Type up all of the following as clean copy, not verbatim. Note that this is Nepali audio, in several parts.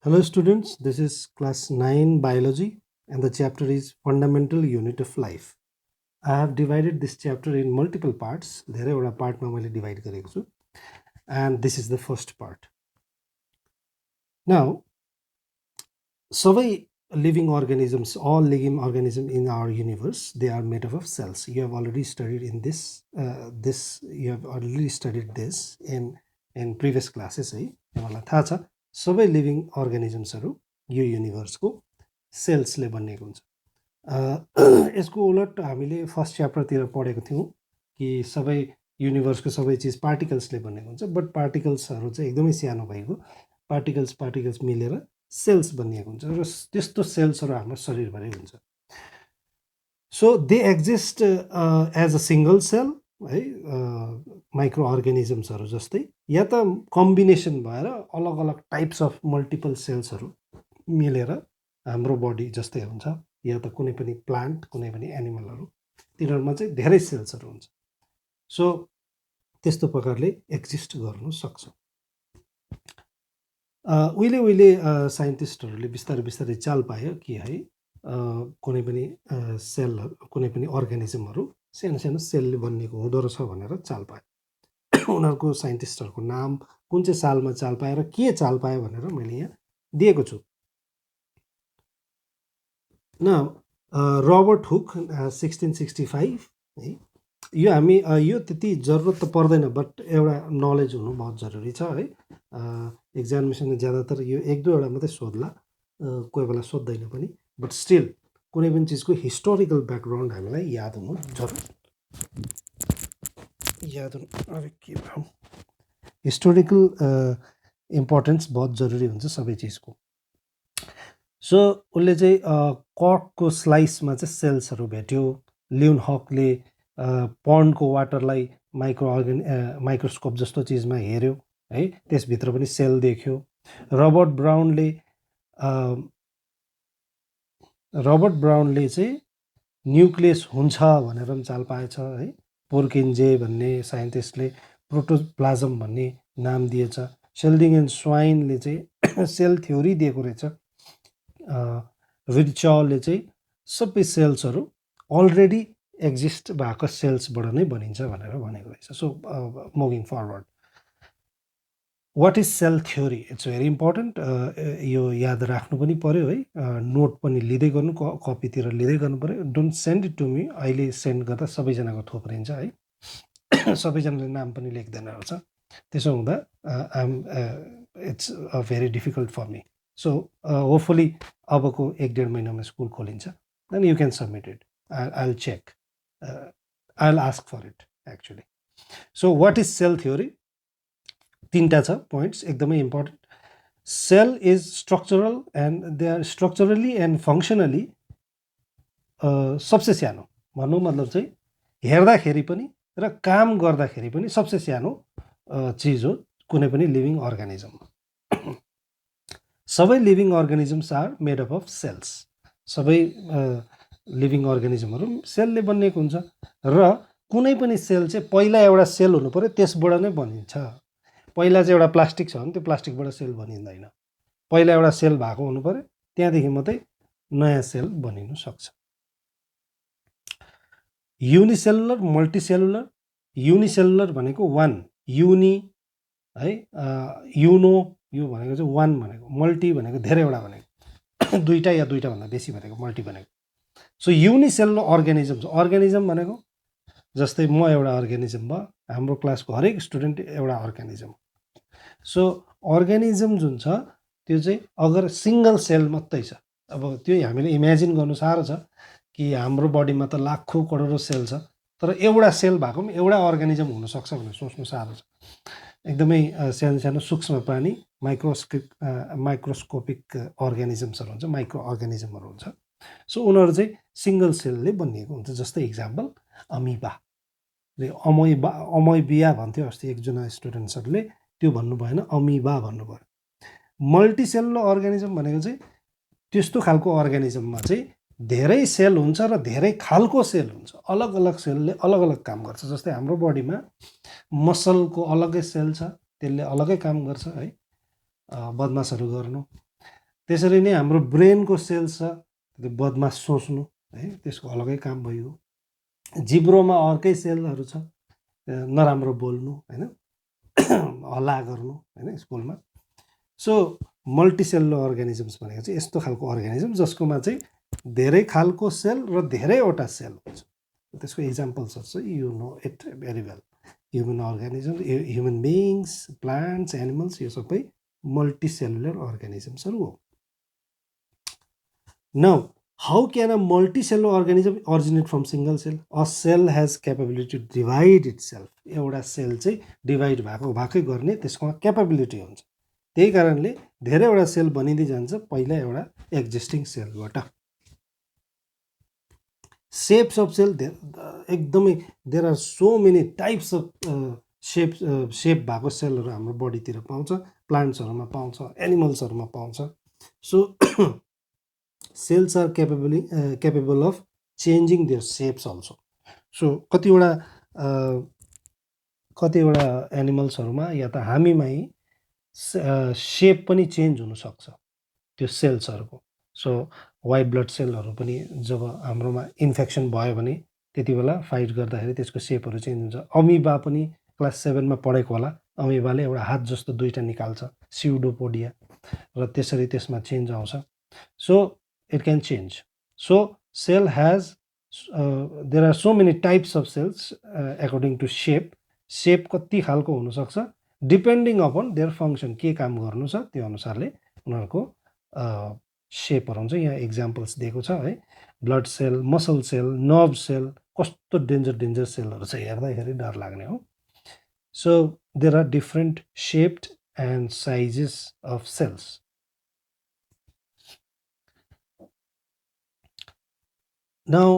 Hello students, this is class 9 biology and the chapter is fundamental unit of life. I have divided this chapter in multiple parts. धेरैवटा पार्टमा मैले डिभाइड गरेको छु and this is the first part. Now, सबै living organisms, all living organisms in our universe, they are made up of cells. You have already studied in you have already studied this in previous classes है मलाई थाहा छ सबै लिभिङ अर्गानिजम्सहरू यो युनिभर्सको सेल्सले बनिएको हुन्छ यसको उलट हामीले फर्स्ट च्याप्टरतिर पढेको थियौँ कि सबै युनिभर्सको सबै चिज पार्टिकल्सले बनेको हुन्छ बट पार्टिकल्सहरू चाहिँ एकदमै सानो भएको पार्टिकल्स मिलेर सेल्स बनिएको हुन्छ र त्यस्तो सेल्सहरू हाम्रो शरीरभरि हुन्छ so they exist as a single cell है माइक्रो अर्गानिजम्सहरू जस्तै या त कम्बिनेसन भएर अलग अलग टाइप्स अफ मल्टिपल सेल्सहरू मिलेर हाम्रो बडी जस्तै हुन्छ या त कुनै पनि प्लान्ट कुनै पनि एनिमलहरू तिनीहरूमा चाहिँ धेरै सेल्सहरू हुन्छ सो त्यस्तो प्रकारले एक्जिस्ट गर्नु सक्छ उहिले साइन्टिस्टहरूले बिस्तारै चाल पायो कि है कुनै पनि सेलहरू कुनै पनि अर्गानिजमहरू सानो सेलले बनिएको हुँदो रहेछ भनेर चाल पायो उनीहरूको साइन्टिस्टहरूको नाम कुन चाहिँ सालमा चाल पायो र के चाल पायो भनेर मैले यहाँ दिएको छु न रबर्ट हुक 1665 है यो हामी यो त्यति जरुरत त पर्दैन बट एउटा नलेज हुनु बहुत जरुरी छ है एक्जामिनेसनमा ज्यादातर यो एक दुईवटा मात्रै सोध्ला कोही बेला सोध्दैन पनि बट स्टिल कुनै पनि चिजको हिस्टोरिकल ब्याकग्राउन्ड हामीलाई याद हुनु अरे के भयो हिस्टोरिकल इम्पोर्टेन्स बहुत जरुरी हुन्छ सबै चिजको सो उसले चाहिँ कर्कको स्लाइसमा चाहिँ सेल्सहरू भेट्यो लियोन हकले पन्डको वाटरलाई माइक्रोस्कोप जस्तो चिजमा हेऱ्यो है त्यसभित्र पनि सेल देख्यो रबर्ट ब्राउनले चाहिँ न्युक्लियस हुन्छ भनेर पनि चाल पाएछ है पोर्किन्जे भन्ने साइन्टिस्टले प्रोटोप्लाज्म भन्ने नाम दिएछ सेल्डिङ एन्ड स्वाइनले चाहिँ सेल थ्योरी दिएको रहेछ रिचले चाहिँ सबै सेल्सहरू अलरेडी एक्जिस्ट भएको सेल्सबाट नै बनिन्छ भनेर भनेको रहेछ so moving forward what is cell theory it's very important यो याद राख्नु पनि पर्यो है नोट पनि लिँदै गर्नु कपीतिर लिँदै गर्नु पर्यो don't send it to me अहिले सेन्ड गर्दा सबैजनाको थोप्रिन्छ है सबैजनाले नाम पनि लेख्दैन रहेछ त्यसो हुँदा it's a very difficult for me so hopefully अबको 1-1.5 महिनामा स्कुल खोलिन्छ then you can submit it I will check I will ask for it actually so what is cell theory तीनटा छ पोइन्ट्स एकदमै important cell is structural and they are structurally and functionally सबसे सानो भन्नु मतलब चाहिँ हेर्दाखेरि पनि र काम गर्दाखेरि पनि सबसे सानो चिज हो कुनै पनि लिभिङ अर्गानिजम सबै living organisms are made up of cells सबै लिभिङ अर्गानिजमहरू सेलले बनिएको हुन्छ र कुनै पनि सेल चाहिँ पहिला एउटा सेल हुनु पर्यो त्यसबाट नै बनिन्छ पहिला चाहिँ एउटा प्लास्टिक छ भने त्यो प्लास्टिकबाट सेल बनिँदैन पहिला एउटा सेल भएको हुनु पर्यो त्यहाँदेखि मात्रै नयाँ सेल बनिनु सक्छ युनिसेलुलर मल्टिसेलुलर युनिसेलुलर भनेको वान युनि है युनो यो भनेको चाहिँ वान भनेको मल्टी भनेको धेरैवटा भनेको दुईवटा या दुईवटाभन्दा बेसी भनेको मल्टी भनेको सो युनिसेलुलर अर्गानिजम भनेको जस्तै म एउटा अर्गानिजम भयो हाम्रो क्लासको हरेक स्टुडेन्ट एउटा अर्गानिजम सो अर्गानिजम जुन छ त्यो चाहिँ अगर सिङ्गल सेल मात्रै छ अब त्यो हामीले इमेजिन गर्नु साह्रो छ कि हाम्रो बडीमा त लाखौँ करोडौँ सेल छ तर एउटा सेल भएको पनि एउटा अर्गानिजम हुनसक्छ भनेर सोच्नु साह्रो छ एकदमै सानो सूक्ष्म प्राणी माइक्रोस्कोपिक अर्गानिजम्सहरू हुन्छ माइक्रो अर्गानिजमहरू हुन्छ सो उनीहरू चाहिँ सिङ्गल सेलले बनिएको हुन्छ जस्तै इक्जाम्पल अमिबा अमैबिया भन्थ्यो अस्ति एकजना स्टुडेन्ट्सहरूले त्यो भन्नु भएन अमिबा भन्नुभयो मल्टिसेलुलर अर्गानिजम भनेको चाहिँ त्यस्तो खालको अर्गानिजममा चाहिँ धेरै सेल हुन्छ र धेरै खालको सेल हुन्छ अलग अलग सेलले अलग अलग काम गर्छ जस्तै हाम्रो बडीमा मसलको अलगै सेल छ त्यसले अलगै काम गर्छ है बदमासहरू गर्नु त्यसरी नै हाम्रो ब्रेनको सेल्स छ, त्यो बदमास सोच्नु है, त्यसको अलगै काम भयो। जिब्रोमा अर्कै सेलहरू छ, नराम्रो बोल्नु होइन, हल्ला गर्नु होइन स्कुलमा। सो मल्टिसेलुलर अर्गानिजम्स भनेको चाहिँ यस्तो खालको अर्गानिजम जसकोमा चाहिँ धेरै खालको सेल र धेरैवटा सेल हुन्छ। त्यसको इक्जाम्पल्सहरू चाहिँ you know it very well. Human organism, human beings, plants, animals, यो सबै मल्टिसेलुलर अर्गानिजम्सहरू हो। Now how can a multicellular organism originate from single cell? A cell has capability to divide itself. एउटा सेल चाहिँ डिभाइड भएकै गर्ने त्यसकोमा क्यापेबिलिटी हुन्छ। त्यही कारणले धेरैवटा सेल बनिँदै जान्छ पहिला एउटा एक्जिस्टिङ सेलबाट। सेप्स अफ सेल एकदमै there are so many types of shape भएको सेलहरू हाम्रो बडीतिर पाउँछ, प्लान्ट्सहरूमा पाउँछ, एनिमल्सहरूमा पाउँछ। So cells are capable of changing their shapes also. So कतिवटा एनिमल्सहरूमा या त हामीमै सेप पनि चेन्ज हुनसक्छ त्यो सेल्सहरूको। सो वाइट ब्लड सेलहरू पनि जब हाम्रोमा इन्फेक्सन भयो भने त्यति बेला फाइट गर्दाखेरि त्यसको सेपहरू चेन्ज हुन्छ। अमिबा पनि क्लास 7मा पढेको होला, अमिबाले एउटा हात जस्तो दुईवटा निकाल्छ, स्युडोपोडिया, र त्यसरी त्यसमा चेन्ज आउँछ। So it can change. So cell has there are so many types of cells according to shape. Shape कति खालको हुन सक्छ डिपेन्डिङ अपन देयर फङ्सन, के काम गर्नु छ त्यो अनुसारले उनीहरूको सेपहरू हुन्छ। यहाँ इक्जाम्पल्स दिएको छ है, blood cell, muscle cell, nerve cell, कस्तो डेन्जर सेलहरू छ हेर्दाखेरि डर लाग्ने हो। So there are different shaped and sizes of cells. Now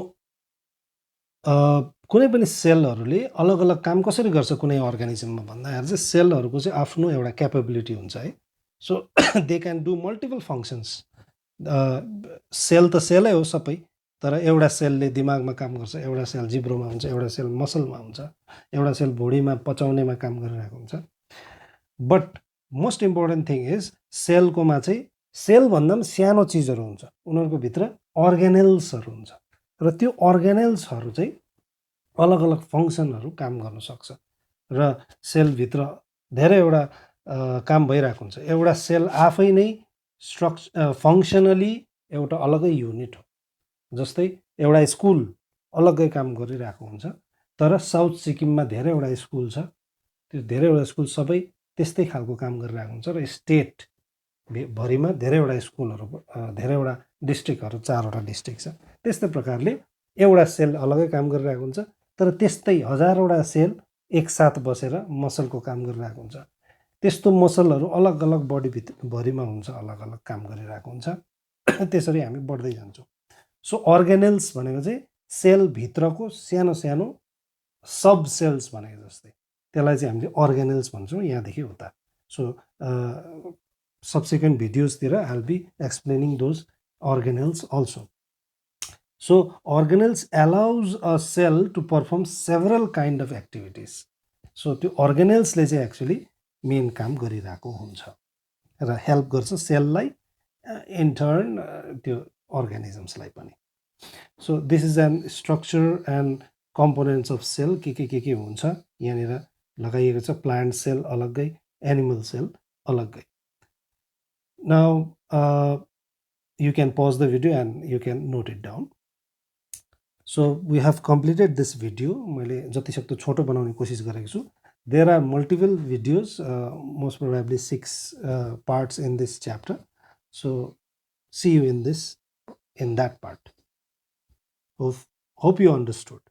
कुनै पनि सेलहरूले अलग अलग काम कसरी गर्छ कुनै अर्गानिजममा भन्दाखेरि चाहिँ सेलहरूको चाहिँ आफ्नो एउटा क्यापेबिलिटी हुन्छ है। So they can do multiple functions. Cell त सेलै हो सबै, तर एउटा सेलले दिमागमा काम गर्छ, एउटा सेल जिब्रोमा हुन्छ, एउटा सेल मसलमा हुन्छ, एउटा सेल भुँडीमा पचाउनेमा काम गरिरहेको हुन्छ। But most important thing is सेलकोमा चाहिँ सेलभन्दा पनि सानो चिजहरू हुन्छ, उनीहरूको भित्र अर्गानेल्सहरू हुन्छ, र त्यो अर्गानेल्सहरू चाहिँ अलग अलग फङ्सनहरू काम गर्न सक्छ। र सेलभित्र धेरैवटा काम भइरहेको हुन्छ। एउटा सेल आफै नै फङ्सनली एउटा अलगै युनिट हो। जस्तै एउटा स्कुल अलग्गै काम गरिरहेको हुन्छ, तर साउथ सिक्किममा धेरैवटा स्कुल छ, त्यो धेरैवटा स्कुल सबै त्यस्तै खालको काम गरिरहेको हुन्छ, र स्टेट भरिमा धेरैवटा स्कुलहरू, धेरैवटा डिस्ट्रिक्टहरू, 4वटा डिस्ट्रिक्ट छ। त्यस्तै प्रकारले एउटा सेल अलगै काम गरिरहेको हुन्छ, तर त्यस्तै हजारवटा सेल एकसाथ बसेर मसलको काम गरिरहेको हुन्छ। त्यस्तो मसलहरू अलग अलग बडी भरिमा हुन्छ, अलग अलग काम गरिरहेको हुन्छ। त्यसरी हामी बढ्दै जान्छौँ। सो अर्गानेल्स भनेको चाहिँ सेलभित्रको सानो सानो सब सेल्स भनेको जस्तै, त्यसलाई चाहिँ हामीले अर्गानेल्स भन्छौँ यहाँदेखि उता। So subsequent videos there I'll be explaining those organelles also. So organelles allows a cell to perform several kind of activities. So त्यो organelles ले चाहिँ actually मेन काम गरिरहेको हुन्छ र हेल्प गर्छ सेललाई, इन टर्न त्यो अर्गानिजम्सलाई पनि। So this is an structure and components of cell के हुन्छ यहाँनिर लगाइएको छ। प्लान्ट सेल अलग्गै, एनिमल सेल अलग्गै। Now you can pause the video and you can note it down. So we have completed this video. मैले जति सक्दो छोटो बनाउने कोसिस गरेको छु। There are multiple videos, most probably 6 parts in this chapter. So see you in that part. Hope you understood.